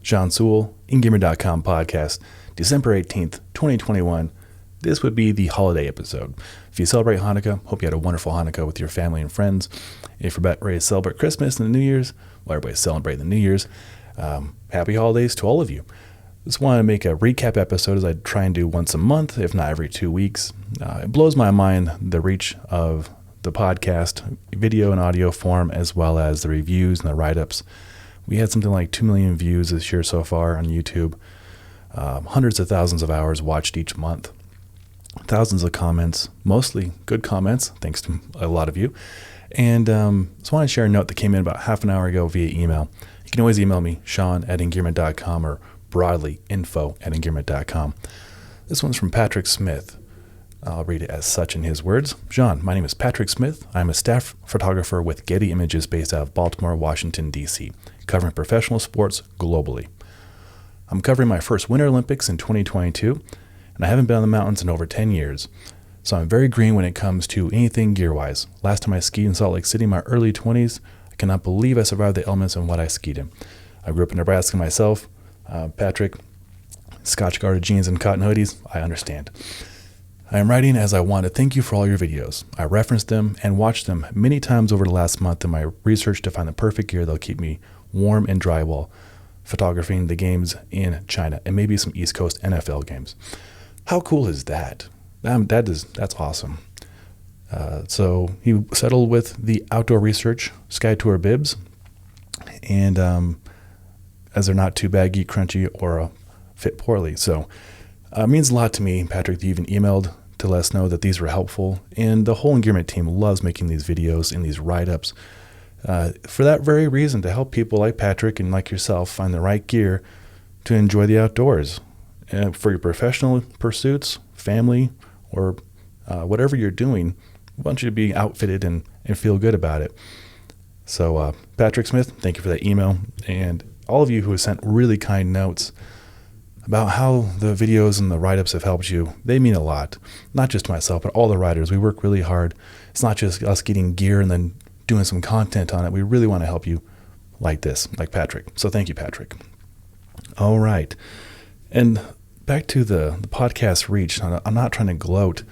Sean Sewell, Engearment.com podcast, December 18th, 2021. This would be the holiday episode. If you celebrate Hanukkah, hope you had a wonderful Hanukkah with your family and friends. If you're ready to celebrate Christmas and the New Year's, well, everybody's celebrating the New Year's. Happy holidays to all of you. Just want to make a recap episode as I try and do once a month, if not every 2 weeks. It blows my mind the reach of the podcast, video and audio form, as well as the reviews and the write-ups. We had something like 2 million views this year so far on YouTube. Hundreds of thousands of hours watched each month. Thousands of comments, mostly good comments, thanks to a lot of you. And just want to share a note that came in about half an hour ago via email. You can always email me, Sean@Engearment.com, or broadly, info@Engearment.com. This one's from Patrick Smith. I'll read it as such in his words. Sean, my name is Patrick Smith. I'm a staff photographer with Getty Images based out of Baltimore, Washington, D.C., covering professional sports globally. I'm covering my first Winter Olympics in 2022, and I haven't been on the mountains in over 10 years. So I'm very green when it comes to anything gear-wise. Last time I skied in Salt Lake City in my early 20s, I cannot believe I survived the elements and what I skied in. I grew up in Nebraska myself. Patrick, Scotch-guarded jeans and cotton hoodies, I understand. I am writing as I want to thank you for all your videos. I referenced them and watched them many times over the last month in my research to find the perfect gear that will keep me warm and dry while photographing the games in China and maybe some East Coast NFL games. How cool is that? That's awesome. So he settled with the Outdoor Research Sky Tour bibs, and as they're not too baggy, crunchy, or fit poorly. So it means a lot to me, Patrick, that you even emailed to let us know that these were helpful. And the whole Engearment team loves making these videos and these write-ups for that very reason, to help people like Patrick and like yourself find the right gear to enjoy the outdoors. And for your professional pursuits, family, or whatever you're doing, I want you to be outfitted and feel good about it. So Patrick Smith, thank you for that email. And all of you who have sent really kind notes about how the videos and the write-ups have helped you, they mean a lot. Not just myself, but all the writers. We work really hard. It's not just us getting gear and then doing some content on it. We really want to help you like this, like Patrick. So thank you, Patrick. All right. And back to the podcast reach. I'm not trying to gloat.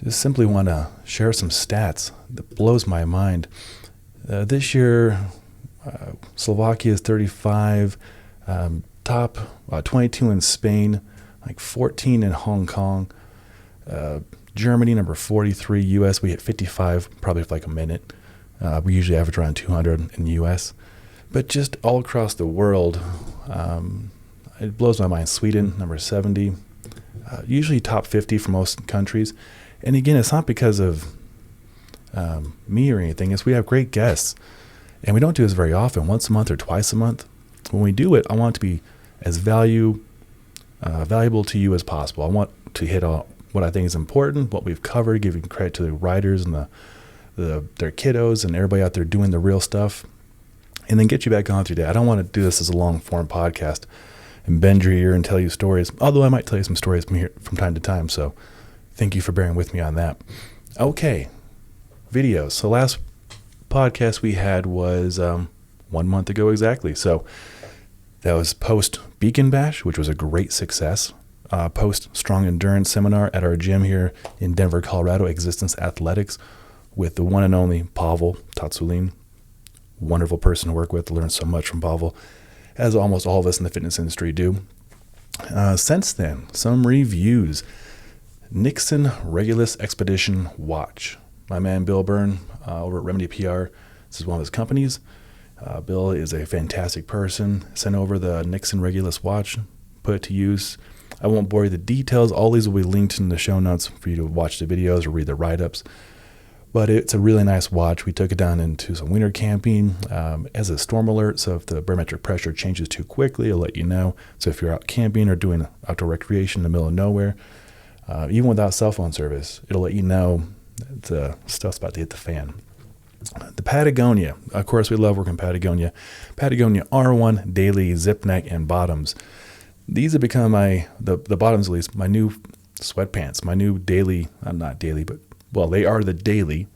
Just simply want to share some stats that blows my mind. This year, Slovakia is 35, top 22 in Spain, like 14 in Hong Kong, Germany number 43, US we hit 55 probably for like a minute. We usually average around 200 in the US, but just all across the world, it blows my mind. Sweden number 70, usually top 50 for most countries. And again, it's not because of me or anything. It's we have great guests, and we don't do this very often, once a month or twice a month. When we do it, I want it to be as valuable to you as possible. I want to hit on what I think is important, what we've covered, giving credit to the writers and their kiddos and everybody out there doing the real stuff, and then get you back on through your day. I don't want to do this as a long-form podcast and bend your ear and tell you stories, although I might tell you some stories from time to time, so thank you for bearing with me on that. Okay, videos. So last podcast we had was 1 month ago exactly. So that was post Beacon Bash, which was a great success. Post Strong Endurance Seminar at our gym here in Denver, Colorado, Existence Athletics, with the one and only Pavel Tatsulin. Wonderful person to work with. Learned so much from Pavel, as almost all of us in the fitness industry do. Since then, some reviews. Nixon Regulus Expedition Watch. My man Bill Byrne over at Remedy PR. This is one of his companies. Bill is a fantastic person. Sent over the Nixon Regulus watch, put it to use. I won't bore you with the details. All these will be linked in the show notes for you to watch the videos or read the write-ups. But it's a really nice watch. We took it down into some winter camping as a storm alert. So if the barometric pressure changes too quickly, it'll let you know. So if you're out camping or doing outdoor recreation in the middle of nowhere, even without cell phone service, it'll let you know the stuff's about to hit the fan. The Patagonia. Of course, we love working Patagonia. Patagonia R1 daily zip neck and bottoms. These have become the bottoms at least, my new sweatpants, my new daily, not daily, but, well, they are the daily,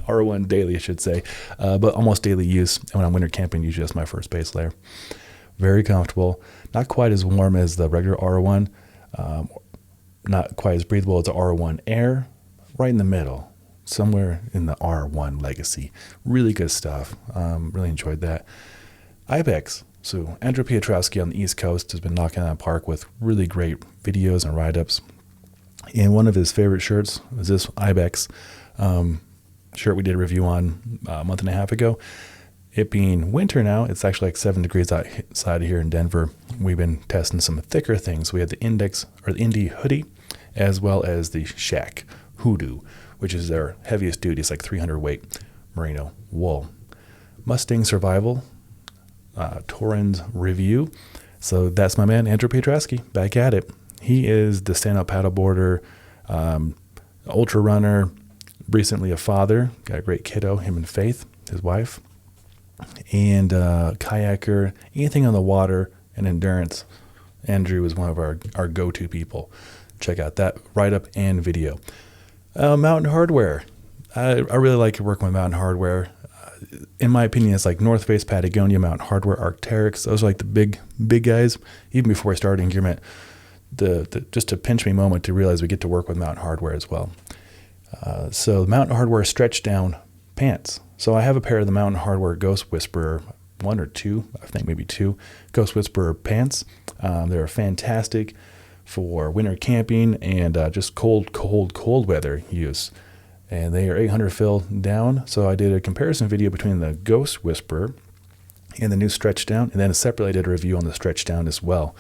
R1 daily, I should say, but almost daily use. And when I'm winter camping, usually that's my first base layer. very comfortable, not quite as warm as the regular R1, not quite as breathable as the R1 Air, right in the middle, somewhere in the R1 legacy. Really good stuff. Really enjoyed that. Ibex. So Andrew Piotrowski on the East Coast has been knocking out the park with really great videos and write-ups. And one of his favorite shirts is this Ibex shirt we did a review on a month and a half ago. It being winter now, it's actually like 7 degrees outside here in Denver. We've been testing some thicker things. We had the Indie hoodie, as well as the Shack Hoodoo, which is their heaviest duty. It's like 300 weight merino wool. Mustang Survival, Torrens Review. So that's my man, Andrew Piotrowski, back at it. He is the stand-up paddleboarder, ultra runner, recently a father, got a great kiddo, him and Faith, his wife, and kayaker, anything on the water and endurance. Andrew is one of our go-to people. Check out that write-up and video. Mountain Hardwear. I really like working with Mountain Hardwear. In my opinion, it's like North Face, Patagonia, Mountain Hardwear, Arc'teryx. Those are like the big guys. Even before I started Engearment, just a pinch me moment to realize we get to work with Mountain Hardwear as well. So Mountain Hardwear stretch down pants. So I have a pair of the Mountain Hardwear Ghost Whisperer, 1 or 2, I think maybe 2 Ghost Whisperer pants. They're fantastic for winter camping and just cold weather use. And they are 800 fill down. So I did a comparison video between the Ghost Whisperer and the new stretch down, and then separately I did a review on the stretch down as well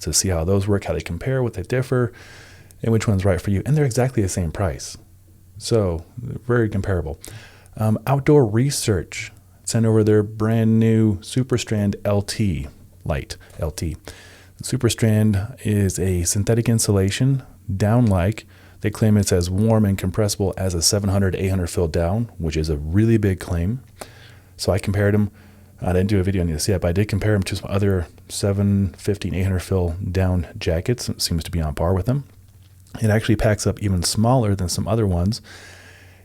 to see how those work, how they compare, what they differ, and which one's right for you. And they're exactly the same price. So very comparable. Outdoor Research sent over their brand new Super Strand LT Light LT. Super Strand is a synthetic insulation, down-like. They claim it's as warm and compressible as a 700 to 800 fill down, which is a really big claim. So I compared them. I didn't do a video on this yet, but I did compare them to some other 750 and 800 fill down jackets. It seems to be on par with them. It actually packs up even smaller than some other ones.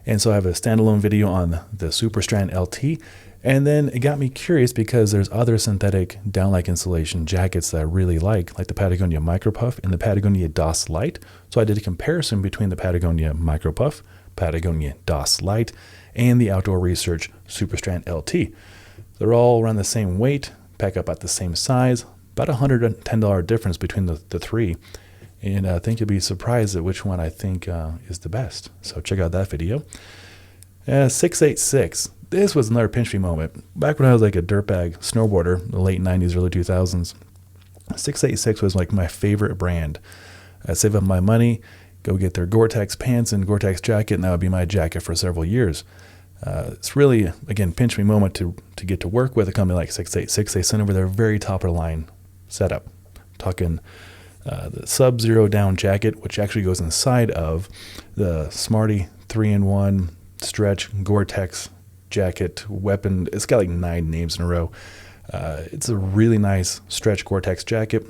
And so I have a standalone video on the Super Strand LT. And then it got me curious because there's other synthetic down-like insulation jackets that I really like the Patagonia Micro Puff and the Patagonia DOS Lite. So I did a comparison between the Patagonia Micro Puff, Patagonia DOS Lite, and the Outdoor Research Super Strand LT. They're all around the same weight, pack up at the same size, about $110 difference between the three. And I think you'll be surprised at which one I think is the best. So check out that video. 686. This was another pinch me moment. Back when I was like a dirtbag snowboarder, the late 90s, early 2000s, 686 was like my favorite brand. I'd save up my money, go get their Gore-Tex pants and Gore-Tex jacket, and that would be my jacket for several years. It's really, again, pinch me moment to get to work with a company like 686. They sent over their very top of the line setup. Talking the Sub-Zero down jacket, which actually goes inside of the Smarty 3-in-1 stretch Gore-Tex jacket weapon. It's got like 9 names in a row. It's a really nice stretch Gore-Tex jacket.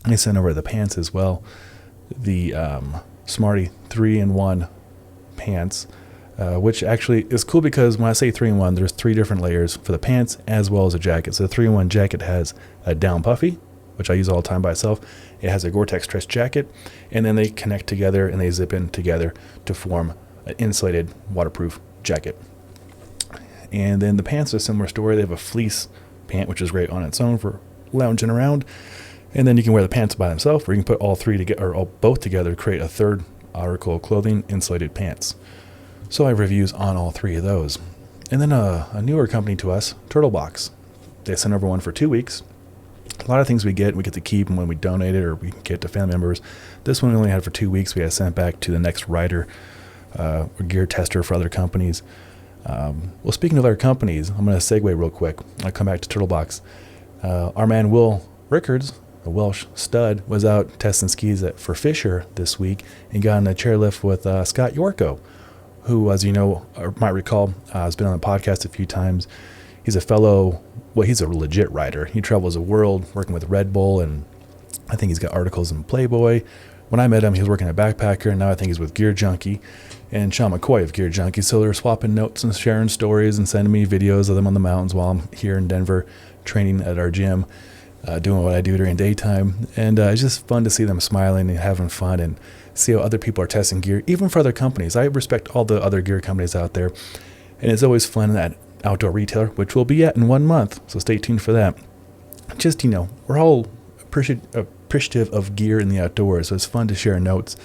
They sent over the pants as well. The Smarty 3-in-1 pants, which actually is cool because when I say 3-in-1, there's 3 different layers for the pants as well as a jacket. So the 3-in-1 jacket has a down puffy, which I use all the time by itself. It has a Gore-Tex stretch jacket, and then they connect together and they zip in together to form an insulated waterproof jacket. And then the pants are a similar story. They have a fleece pant, which is great on its own for lounging around. And then you can wear the pants by themselves, or you can put all 3 together, or both together, to create a third article of clothing, insulated pants. So I have reviews on all 3 of those. And then a newer company to us, Turtlebox. They sent over one for 2 weeks. A lot of things we get to keep them when we donate it, or we can get to family members. This one we only had for 2 weeks. We had sent back to the next writer, or gear tester for other companies. Well, speaking of other companies, I'm going to segue real quick. I'll come back to Turtlebox. Our man Will Rickards, a Welsh stud, was out testing skis for Fisher this week and got in a chairlift with Scott Yorko, who, as you know, or might recall, has been on the podcast a few times. He's he's a legit writer. He travels the world working with Red Bull, and I think he's got articles in Playboy. When I met him, he was working at Backpacker, and now I think he's with Gear Junkie and Sean McCoy of Gear Junkie. So they're swapping notes and sharing stories and sending me videos of them on the mountains while I'm here in Denver training at our gym. doing what I do during daytime. And it's just fun to see them smiling and having fun and see how other people are testing gear, even for other companies. I respect all the other gear companies out there. And it's always fun at Outdoor Retailer, which we'll be at in 1 month. So stay tuned for that. Just, we're all appreciative of gear in the outdoors. So it's fun to share notes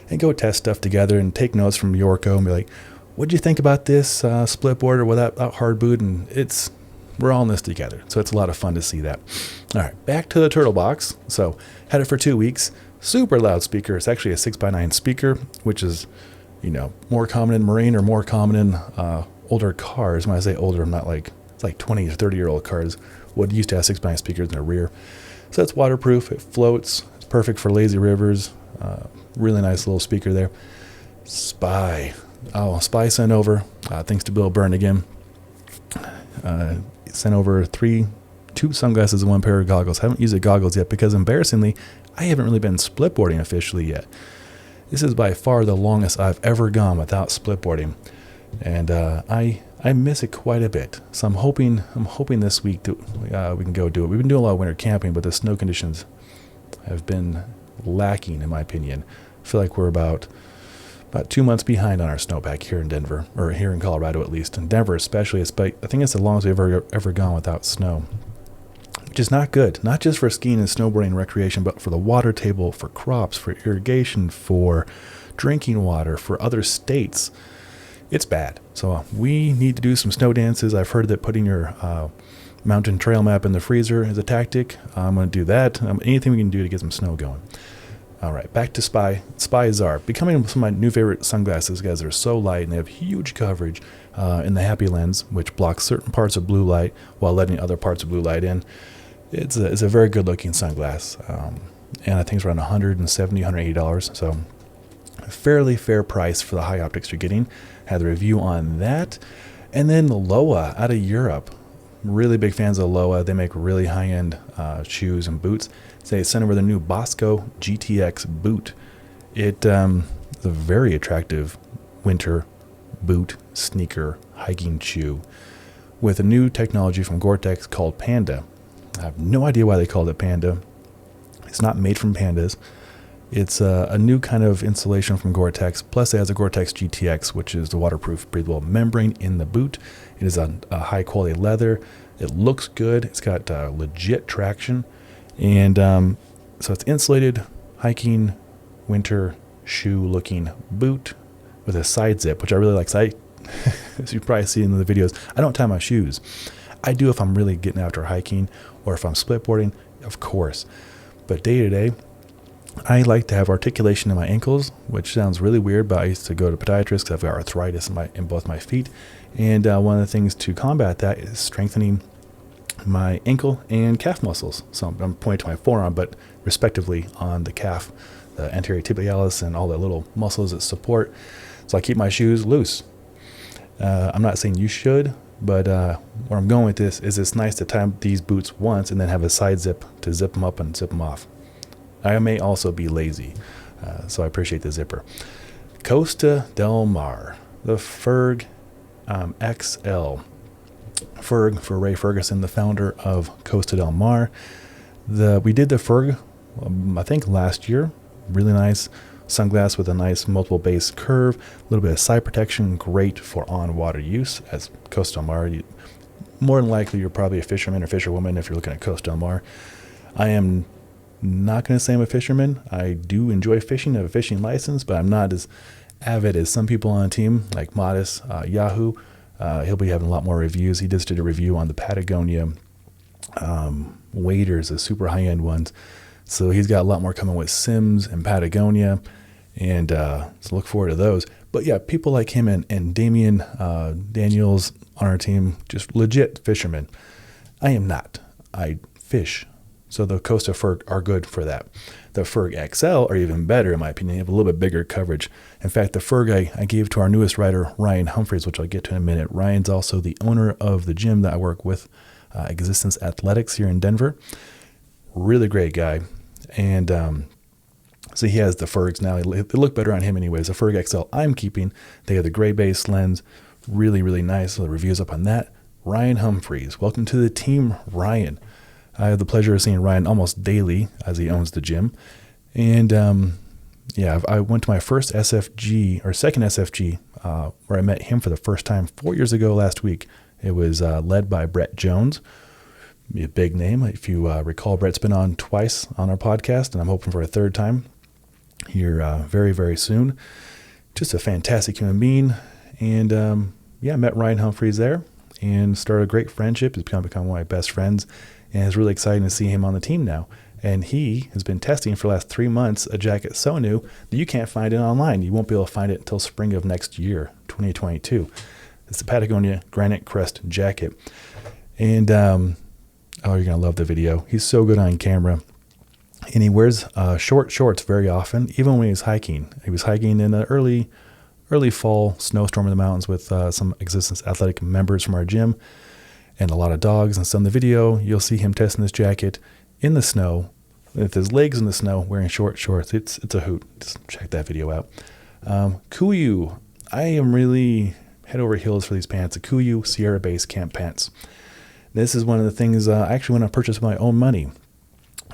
and go test stuff together and take notes from Yorko and be like, what'd you think about this split board or that hard boot? And we're all in this together. So it's a lot of fun to see that. All right, back to the Turtle Box. So had it for 2 weeks. Super loud speaker. It's actually a 6x9 speaker, which is, more common in marine or more common in older cars. When I say older, I'm not it's like 20 or 30-year-old cars would used to have 6x9 speakers in the rear. So it's waterproof. It floats. It's perfect for lazy rivers. Really nice little speaker there. Spy. Oh, Spy sent over, thanks to Bill Byrne again, sent over two sunglasses and 1 pair of goggles. Haven't used the goggles yet because, embarrassingly, I haven't really been splitboarding officially yet. This is by far the longest I've ever gone without splitboarding, and I miss it quite a bit. So I'm hoping this week that we can go do it. We've been doing a lot of winter camping, but the snow conditions have been lacking, in my opinion. I feel like we're about 2 months behind on our snowpack here in Denver, or here in Colorado at least. In Denver especially, I think it's the longest we've ever gone without snow, which is not good. Not just for skiing and snowboarding recreation, but for the water table, for crops, for irrigation, for drinking water, for other states. It's bad. So we need to do some snow dances. I've heard that putting your mountain trail map in the freezer is a tactic. I'm going to do that. Anything we can do to get some snow going. All right, back to Spy. Spy Czar, becoming some of my new favorite sunglasses, guys. They're so light and they have huge coverage in the Happy Lens, which blocks certain parts of blue light while letting other parts of blue light in. It's a very good looking sunglass, and I think it's around $170, $180. So a fairly fair price for the high optics you're getting. Had the review on that, and then the LOWA out of Europe. Really big fans of LOWA. They make really high-end shoes and boots. So they sent over the new Bosco GTX boot. It's a very attractive winter boot, sneaker, hiking shoe with a new technology from Gore-Tex called Panda. I have no idea why they called it Panda. It's not made from pandas. It's a new kind of insulation from Gore-Tex. Plus, it has a Gore-Tex GTX, which is the waterproof, breathable membrane in the boot. It is a high-quality leather. It looks good. It's got legit traction. And so it's insulated, hiking, winter shoe-looking boot with a side zip, which I really like. So as you probably see in the videos, I don't tie my shoes. I do if I'm really getting after hiking or if I'm splitboarding, of course. But day-to-day, I like to have articulation in my ankles, which sounds really weird, but I used to go to podiatrist because I've got arthritis in both my feet. And one of the things to combat that is strengthening my ankle and calf muscles. So I'm pointing to my forearm, but respectively on the calf, the anterior tibialis, and all the little muscles that support. So I keep my shoes loose. I'm not saying you should, but where I'm going with this is it's nice to tie these boots once and then have a side zip to zip them up and zip them off. I may also be lazy, so I appreciate the zipper. Costa Del Mar, the Ferg XL. Ferg for Ray Ferguson, the founder of Costa Del Mar. We did the Ferg, I think last year. Really nice sunglass with a nice multiple base curve, a little bit of side protection, great for on-water use. As Costa Del Mar, more than likely you're probably a fisherman or fisherwoman if you're looking at Costa Del Mar. I am not going to say I'm a fisherman. I do enjoy fishing. I have a fishing license, but I'm not as avid as some people on the team, like Modest, Yahoo. He'll be having a lot more reviews. He just did a review on the Patagonia waders, the super high-end ones. So he's got a lot more coming with Sims and Patagonia, and so look forward to those. But yeah, people like him and Damian Daniels on our team, just legit fishermen. I am not. I fish. So the Costa Ferg are good for that. The Ferg XL are even better, in my opinion. They have a little bit bigger coverage. In fact, the Ferg I gave to our newest rider, Ryan Humphreys, which I'll get to in a minute. Ryan's also the owner of the gym that I work with, Existence Athletics here in Denver. Really great guy. And so he has the Fergs now. They look better on him anyways. The Ferg XL I'm keeping. They have the gray base lens. Really, really nice. So the reviews up on that. Ryan Humphreys. Welcome to the team, Ryan. I have the pleasure of seeing Ryan almost daily as he owns the gym. And I went to my first SFG or second SFG where I met him for the first time 4 years ago last week. It was led by Brett Jones, a big name. If you recall, Brett's been on twice on our podcast, and I'm hoping for a third time here very, very soon. Just a fantastic human being. And I met Ryan Humphreys there and started a great friendship. He's become one of my best friends, and it's really exciting to see him on the team now. And he has been testing for the last 3 months a jacket so new that you can't find it online. You won't be able to find it until spring of next year, 2022. It's the Patagonia Granite Crest jacket. And you're going to love the video. He's so good on camera. And he wears short shorts very often, even when he's hiking. He was hiking in the early fall snowstorm in the mountains with some Existence Athletic members from our gym and a lot of dogs. And so in the video, you'll see him testing this jacket in the snow with his legs in the snow wearing short shorts. It's a hoot. Just check that video out. KUIU. I am really head over heels for these pants. The KUIU Sierra Base Camp Pants. This is one of the things I actually went and purchased with my own money.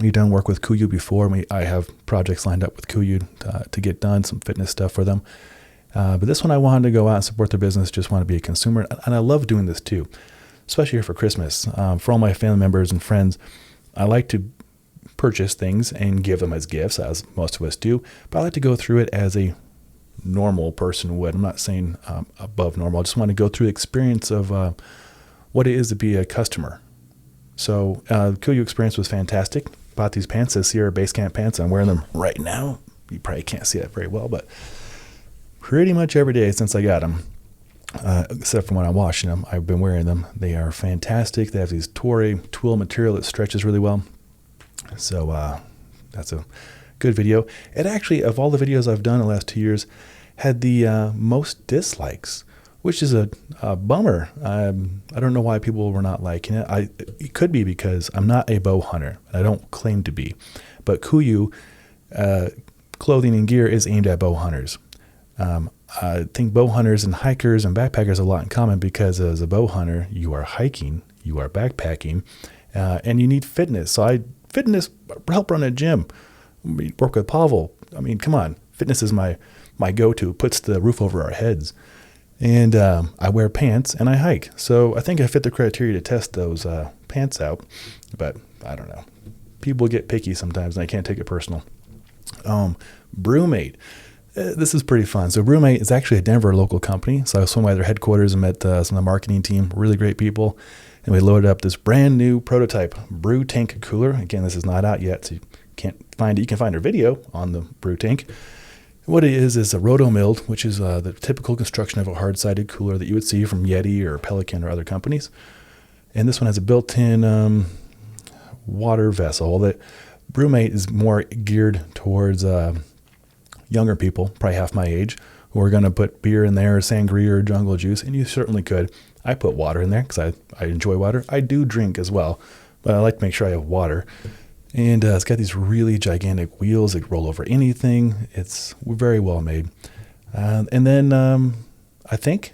We've done work with KUIU before. I have projects lined up with KUIU to get done, some fitness stuff for them. But this one I wanted to go out and support their business, just want to be a consumer. And I love doing this too, especially here for Christmas. For all my family members and friends, I like to purchase things and give them as gifts, as most of us do. But I like to go through it as a normal person would. I'm not saying above normal. I just want to go through the experience of what it is to be a customer. So the KUIU experience was fantastic. Bought these pants, as Sierra Base Camp pants. I'm wearing them right now. You probably can't see that very well, but pretty much every day since I got them, except for when I'm washing them, I've been wearing them. They are fantastic. They have these twill material that stretches really well. So that's a good video. It actually, of all the videos I've done in the last 2 years, had the most dislikes, which is a bummer. I don't know why people were not liking it. It could be because I'm not a bow hunter. I don't claim to be. But KUIU clothing and gear is aimed at bow hunters. I think bow hunters and hikers and backpackers have a lot in common because as a bow hunter, you are hiking, you are backpacking, and you need fitness. So fitness help run a gym. We work with Pavel. I mean, come on. Fitness is my go-to. Puts the roof over our heads. And I wear pants and I hike. So I think I fit the criteria to test those pants out. But I don't know. People get picky sometimes and I can't take it personal. BruMate. This is pretty fun. So BruMate is actually a Denver local company. So I swung by their headquarters and met some of the marketing team, really great people. And we loaded up this brand new prototype Brew tank cooler. Again, this is not out yet, so you can't find it. You can find our video on the Brew tank. What it is a roto-milled, which is the typical construction of a hard-sided cooler that you would see from Yeti or Pelican or other companies. And this one has a built-in water vessel. That BruMate is more geared towards younger people, probably half my age, who are going to put beer in there, or sangria or jungle juice, and you certainly could. I put water in there because I enjoy water. I do drink as well, but I like to make sure I have water. And it's got these really gigantic wheels that roll over anything. It's very well made. And then I think,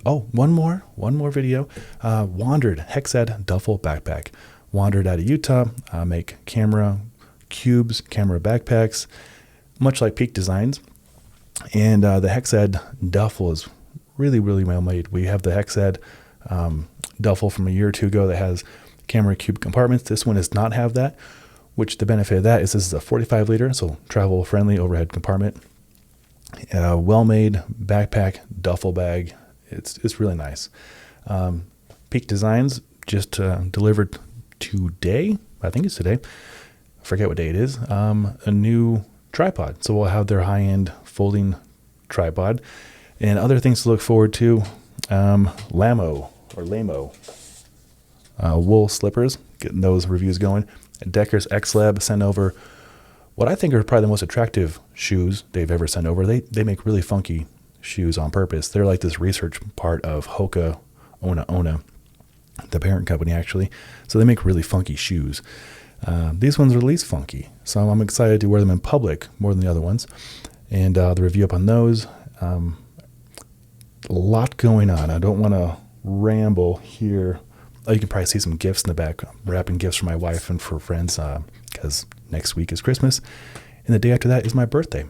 one more video. WANDRD Hexad Duffel Backpack. WANDRD out of Utah. Make camera cubes, camera backpacks, much like Peak Designs. And the Hexad Duffel is really, really well made. We have the Hexad Duffel from a year or two ago that has camera cube compartments. This one does not have that, which the benefit of that is this is a 45 liter, so travel friendly overhead compartment. Well-made backpack, duffel bag. It's really nice. Peak Designs just delivered today. I think it's today. I forget what day it is. A new tripod. So we'll have their high-end folding tripod and other things to look forward to. Lamo wool slippers, getting those reviews going. Decker's X-Lab sent over what I think are probably the most attractive shoes they've ever sent over. They make really funky shoes on purpose. They're like this research part of Hoka Ona, the parent company actually. So they make really funky shoes. These ones are least funky, so I'm excited to wear them in public more than the other ones. And the review up on those. A lot going on. I don't want to ramble here you can probably see some gifts in the back. I'm wrapping gifts for my wife and for friends because next week is Christmas. And the day after that is my birthday.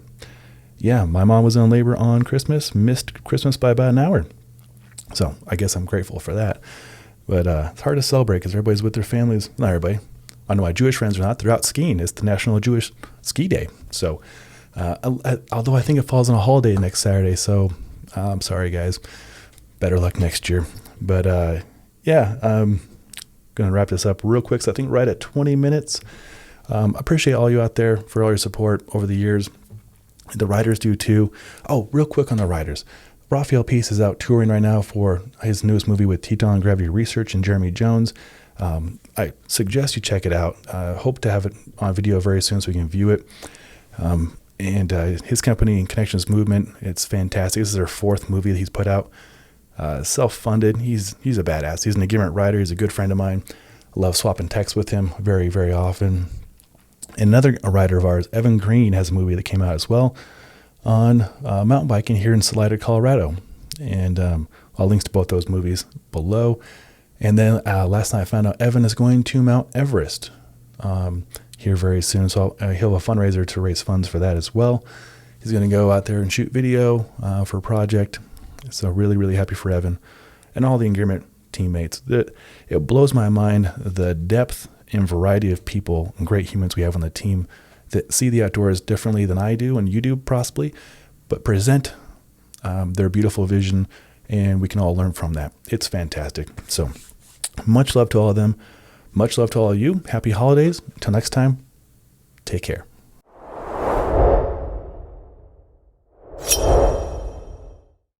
Yeah, my mom was in labor on Christmas, missed Christmas by about an hour. So I guess I'm grateful for that. But it's hard to celebrate because everybody's with their families. Not everybody. I know my Jewish friends are not. They're out skiing. It's the National Jewish Ski Day. So although I think it falls on a holiday next Saturday. So I'm sorry, guys. Better luck next year. But I'm going to wrap this up real quick. So I think right at 20 minutes. Appreciate all you out there for all your support over the years. The writers do too. Oh, real quick on the writers. Raphael Peace is out touring right now for his newest movie with Teton Gravity Research and Jeremy Jones. I suggest you check it out. Hope to have it on video very soon so we can view it. And his company, Connections Movement, it's fantastic. This is their 4th movie that he's put out. Self-funded. He's a badass. He's an Engearment writer. He's a good friend of mine. I love swapping texts with him very, very often. Another writer of ours, Evan Green, has a movie that came out as well on mountain biking here in Salida, Colorado. And I'll link to both those movies below. And then last night I found out Evan is going to Mount Everest here very soon. So he'll have a fundraiser to raise funds for that as well. He's going to go out there and shoot video for a project. So really, really happy for Evan and all the Engearment teammates. It blows my mind the depth and variety of people and great humans we have on the team that see the outdoors differently than I do and you do possibly, but present their beautiful vision, and we can all learn from that. It's fantastic. So much love to all of them. Much love to all of you. Happy holidays. Until next time, take care.